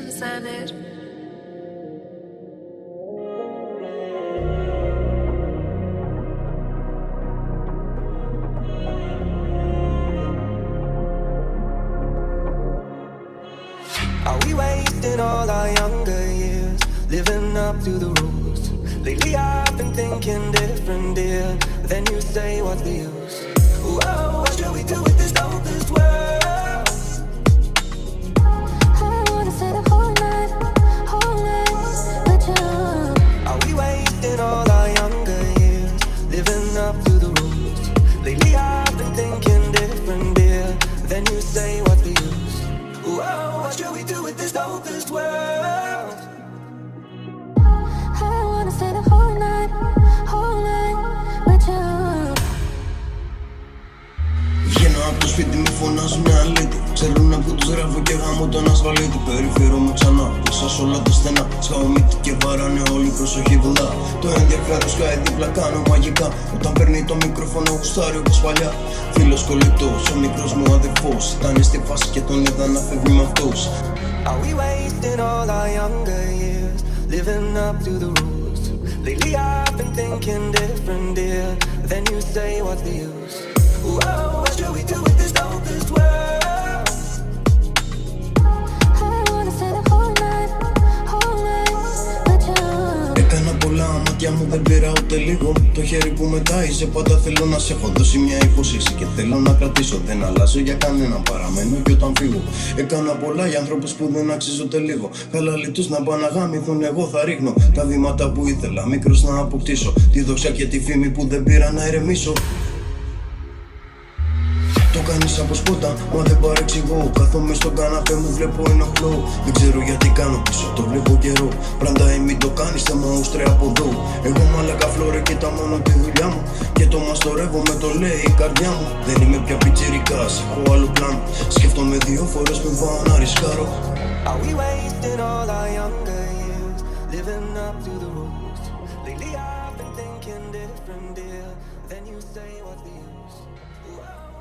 understand it. Are we wasting all our younger years, living up to the rules? Lately I've been thinking different, dear. Then you say, what's the use? Whoa, what should we do with this hopeless world? I wanna stay the whole night with you. Are we wasting all our younger years, living up to the rules? Lately I've been thinking different, dear. Then you say, what's the use? Whoa, what should we do with this hopeless world? I wanna stay the whole night with you. Βγαίνω από το σπίτι, μη φωνάζουν αλήτη. Ξέρουνε που τους γράφω και γάμω τον ασφαλίτη. Περιφέρομαι ξανά, μέσα σ' όλα τα στενά. Σκάω μύτη και βαράνε όλη προσοχή βουλά. Το ενδιαφέρον σκάει δίπλα, κάνω μαγικά. Όταν παίρνει το μικρόφωνο γουστάρει όπως παλιά. Φίλος κολλητός, ο μικρός μου αδερφός. Ήταν στη φάση και τον είδα να φεύγει με αυτούς. Are we wasting all our younger years, living up to the rules? Lately I've been thinking different, dear. Then you say, what's the use? Whoa, what should we do with this hopeless world? I wanna stay the whole night with you. Έκανα πολλά, μάτια μου δεν πήρα ούτε λίγο. Το χέρι που με τάιζε πάντα θέλω να σε έχω δώσει μια υπόσχεση και θέλω να κρατήσω. Δεν αλλάζω για κανέναν, παραμένω και όταν φύγω. Έκανα πολλά για ανθρώπους που δεν αξίζω ούτε λίγο. Χαλαλίτους να πάνε να γάμηθουν, εγώ θα ρίχνω τα βήματα που ήθελα μικρός να αποκτήσω. Τη δόξα και τη φήμη που δεν πήρα να ηρεμήσω. Το κάνεις από σπότα, μα δεν παρεξηγώ. Κάθομαι στον καναπέ μου, βλέπω ενοχλώ. Δεν ξέρω γιατί κάνω πίσω, το βλέπω καιρό. Πράντα ή μην το κάνεις, θέμα ούστρε από εδώ. Εγώ μαλάκα φλόρε, κοίτα μόνο τη δουλειά μου. Και το μαστορεύω με το λέει η καρδιά μου. Δεν είμαι πια πιτσιρικάς, έχω άλλο πλάνο. Σκέφτομαι 2 φορές πριν πάω να ρισκάρω. Are we wasting all our younger years, living up to the rules? Lately I've been thinking different, dear. Then you say, what's the use? Whoa.